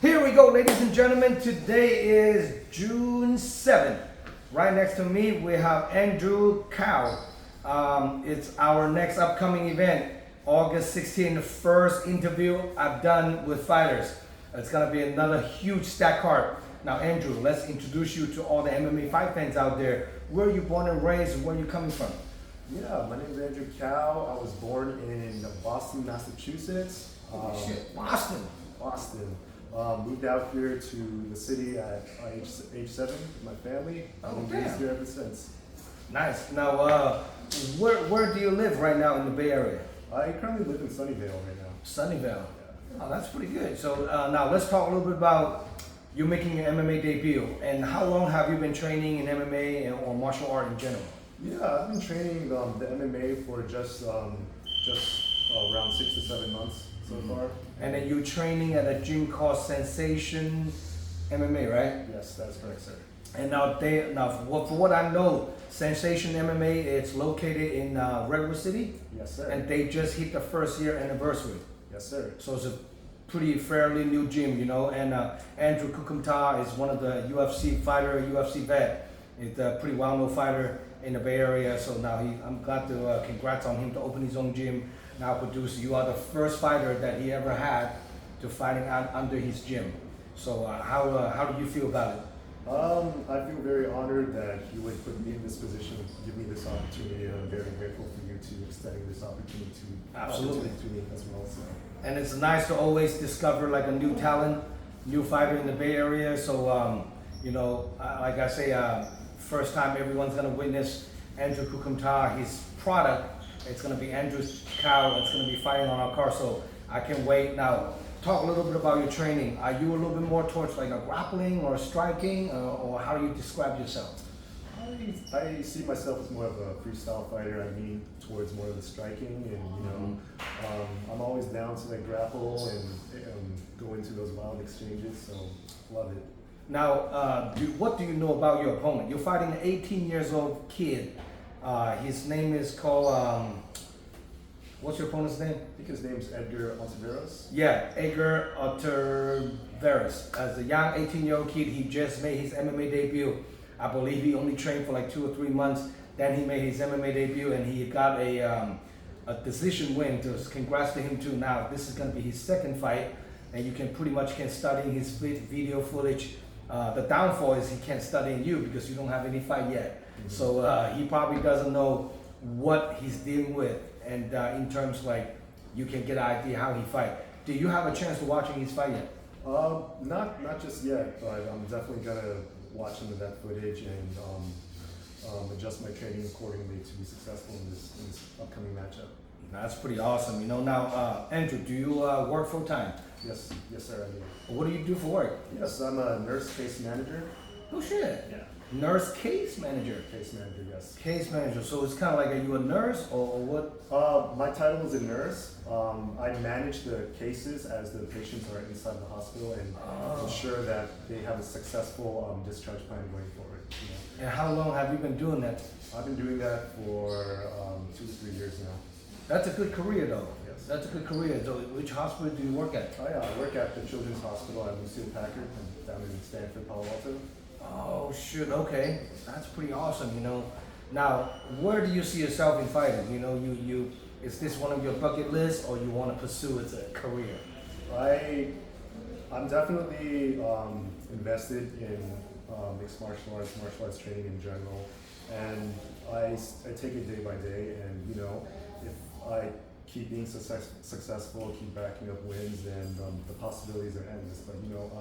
Here we go, ladies and gentlemen. Today is June 7th. Right next to me, we have Andrew Cao. It's our next upcoming event, August 16th, the first interview I've done with fighters. It's gonna be another huge stack card. Now, Andrew, let's introduce you to all the MMA fight fans out there. Where are you born and raised, and where are you coming from? Yeah, my name is Andrew Cao. I was born in Boston, Massachusetts. Boston. Boston. Moved out here to the city at age 7 with my family. I've been raised here ever since. Nice. Now, where do you live right now in the Bay Area? I currently live in Sunnyvale right now. Sunnyvale. Yeah. Oh, that's pretty good. So now let's talk a little bit about you making your MMA debut, and how long have you been training in MMA or martial art in general? Yeah, I've been training the MMA for just around 6 to 7 months so far. And then you're training at a gym called Sensation MMA, right? Yes, that's correct, sir. And now, for what I know, Sensation MMA, it's located in Redwood City. Yes, sir. And they just hit the first year anniversary. Yes, sir. So it's a pretty fairly new gym, you know. And Andrew Kukumta is one of the UFC fighter, UFC vet. He's a pretty well-known fighter in the Bay Area. So now I'm glad to congrats on him to open his own gym. Now produce. You are the first fighter that he ever had to fighting under his gym. So how do you feel about it? I feel very honored that you would put me in this position, give me this opportunity, and I'm very grateful for you to extending this opportunity to me as well. So. And it's nice to always discover like a new talent, new fighter in the Bay Area. So you know, like I say, first time everyone's gonna witness Andrew Kukumta, his product. It's gonna be Andrew Cao. It's gonna be fighting on our card. So I can wait. Now, talk a little bit about your training. Are you a little bit more towards like a grappling or striking, or how do you describe yourself? I see myself as more of a freestyle fighter. I mean towards more of the striking, and you know, I'm always down to like grapple and go into those wild exchanges. So love it. Now, what do you know about your opponent? You're fighting an 18 years old kid. His name is called. What's your opponent's name? I think his name's Edgar Ontiveros. Yeah, Edgar Ontiveros. As a young 18-year-old kid, he just made his MMA debut. I believe he only trained for like 2 or 3 months. Then he made his MMA debut, and he got a decision win. Congrats to him too. Now this is going to be his second fight, and you can pretty much study his video footage. The downfall is he can't study you because you don't have any fight yet. Mm-hmm. So he probably doesn't know what he's dealing with. And in terms like, you can get an idea how he fight. Do you have a chance to watching his fight yet? Not just yet, but I'm definitely gonna watch some of that footage and adjust my training accordingly to be successful in this upcoming matchup. That's pretty awesome. You know, now Andrew, do you work full time? Yes, sir, I do. What do you do for work? Yes, I'm a nurse case manager. Oh shit. Yeah. Nurse case manager. Case manager, yes. Case manager. So it's kind of like, are you a nurse or what? My title is a nurse. I manage the cases as the patients are inside the hospital and ensure that they have a successful discharge plan going forward. You know. And how long have you been doing that? I've been doing that for 2 to 3 years now. That's a good career though. Yes. That's a good career. So which hospital do you work at? I work at the Children's Hospital at Lucille Packard down in Stanford, Palo Alto. Oh shit, okay. That's pretty awesome, you know. Now, where do you see yourself in fighting? You know, is this one of your bucket lists, or you want to pursue it as a career? I'm definitely invested in mixed martial arts training in general, and I take it day by day, and you know, if I keep being successful, keep backing up wins, then the possibilities are endless. But you know,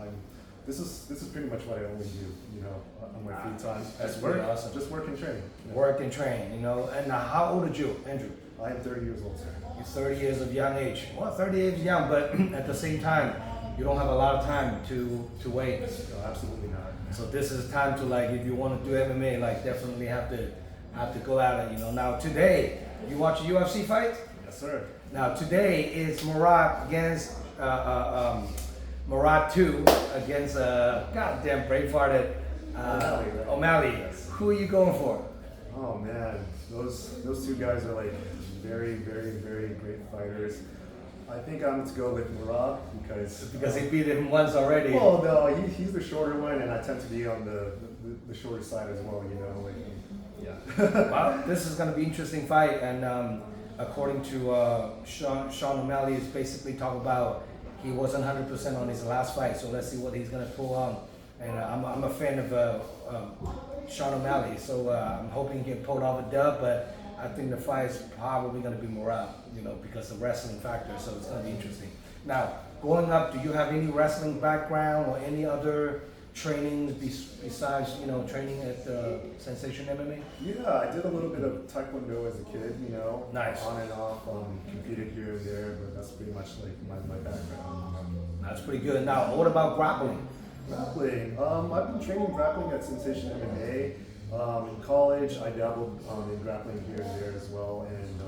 this is pretty much what I only do, you know, on my free time. That's pretty awesome. Just work and train. You know? Work and train, you know. And how old are you, Andrew? I am 30 years old, sir. You're 30 years of young age. Well, 30 years is young, but at the same time, you don't have a lot of time to wait. No, absolutely not. So this is time to, like, if you want to do MMA, like, definitely have to go at it, you know. Now today, you watch a UFC fight? Yes, sir. Now today is Murat against Murat 2 against goddamn bravehearted O'Malley. Yes. Who are you going for? Oh man, those two guys are like very, very, very great fighters. I think I'm to go with Murad because he beat him once already. well, no, he's the shorter one, and I tend to be on the shorter side as well. You know, like, yeah. Well, this is going to be an interesting fight, and according to Sean O'Malley, is basically talk about he wasn't 100% on his last fight, so let's see what he's going to pull on. And I'm a fan of Sean O'Malley, so I'm hoping he can pull off a dub, but I think the fight is probably going to be Murad, you know, because of the wrestling factor, so it's going to be interesting. Now, growing up, do you have any wrestling background or any other trainings besides, you know, training at Sensation MMA? Yeah, I did a little bit of Taekwondo as a kid, you know. Nice. On and off, competed here and there, but that's pretty much like my background. That's pretty good. Now, what about grappling? Grappling. I've been training grappling at Sensation MMA. In college, I dabbled in grappling here and there as well, and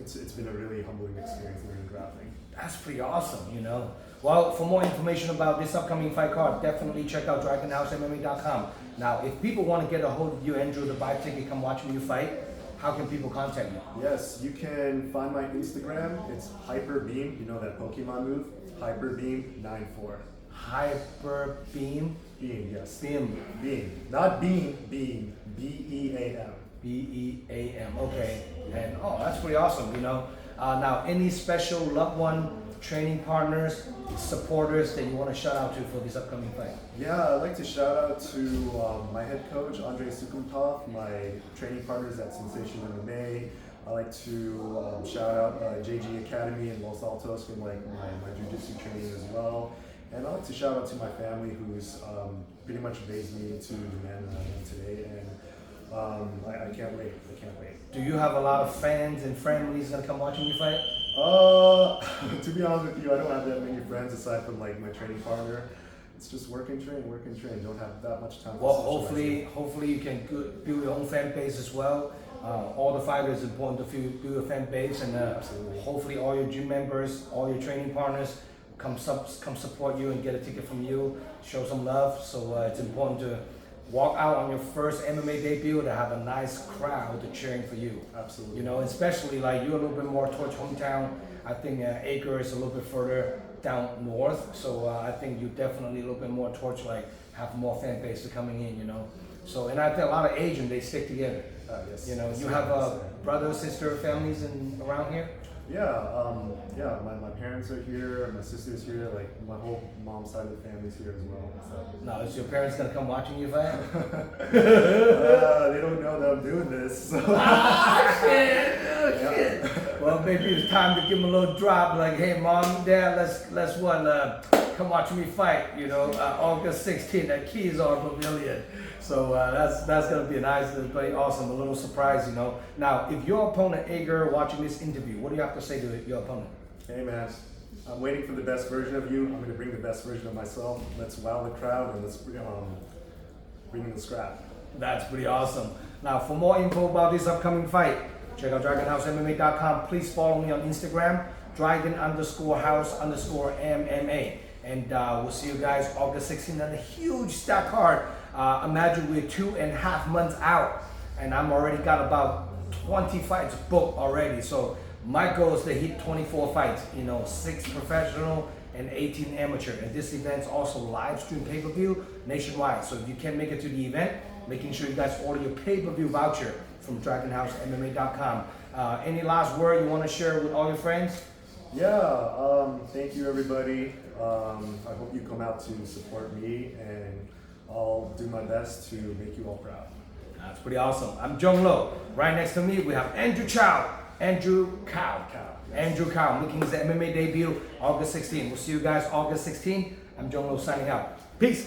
it's been a really humbling experience learning grappling. That's pretty awesome, you know. Well, for more information about this upcoming fight card, definitely check out DragonHouseMMA.com. Now, if people want to get a hold of you, Andrew, to buy a ticket, come watch you fight, how can people contact you? Yes, you can find my Instagram. It's HyperBeam. You know that Pokemon move? HyperBeam94. Hyperbeam? Beam, yes. Beam. Beam. Not beam, beam. B-E-A-M. B-E-A-M, okay. And oh, that's pretty awesome, you know. Now, any special loved one, training partners, supporters that you want to shout out to for this upcoming fight? Yeah, I'd like to shout out to my head coach, Andrei Sukumtov, my training partners at Sensation MMA. I like to shout out JG Academy in Los Altos for like my jiu-jitsu training as well. And I like to shout out to my family who's pretty much raised me to the man that I am today. And I can't wait. I can't wait. Do you have a lot of fans and families gonna come watching you fight? To be honest with you, I don't have that many friends aside from like my training partner. It's just work and train, work and train. Don't have that much time. Well, hopefully you can build your own fan base as well. All the fighters, it's important to build a fan base, and hopefully all your gym members, all your training partners come support you and get a ticket from you, show some love. So it's important to walk out on your first MMA debut to have a nice crowd to cheering for you. Absolutely. You know, especially like you're a little bit more towards hometown. I think Acre is a little bit further down north, so I think you definitely a little bit more towards like have more fan base to coming in. You know, so and I think a lot of Asian they stick together. Yes. You know, you have brother, sister, families around here. Yeah, my parents are here, my sister's here, like my whole mom's side of the family's here as well. So. Now, is your parents gonna come watching you fight? They don't know that I'm doing this. So. Shit! Oh, shit! Well, maybe it's time to give them a little drop, like, hey, mom, dad, let's come watch me fight. You know, August 16th at Keysar Pavilion. So that's gonna be a nice, pretty awesome, a little surprise, you know. Now, if your opponent Ager watching this interview, what do you have to say to your opponent? Hey man, I'm waiting for the best version of you. I'm gonna bring the best version of myself. Let's wow the crowd and let's bring in the scrap. That's pretty awesome. Now, for more info about this upcoming fight, check out DragonHouseMMA.com. Please follow me on Instagram, Dragon_House_MMA. And we'll see you guys August 16th on a huge stack card. Imagine we're 2.5 months out, and I'm already got about 20 fights booked already. So my goal is to hit 24 fights, you know, 6 professional and 18 amateur. And this event's also live stream pay-per-view nationwide. So if you can't make it to the event, making sure you guys order your pay-per-view voucher from DragonHouseMMA.com. Any last word you want to share with all your friends? Yeah, thank you everybody. I hope you come out to support me, and I'll do my best to make you all proud. That's pretty awesome. I'm Zhong Lo. Right next to me, we have Andrew Chow. Andrew Cow. Yes. Andrew Cow making his MMA debut August 16th. We'll see you guys August 16th. I'm Zhong Lo signing out. Peace.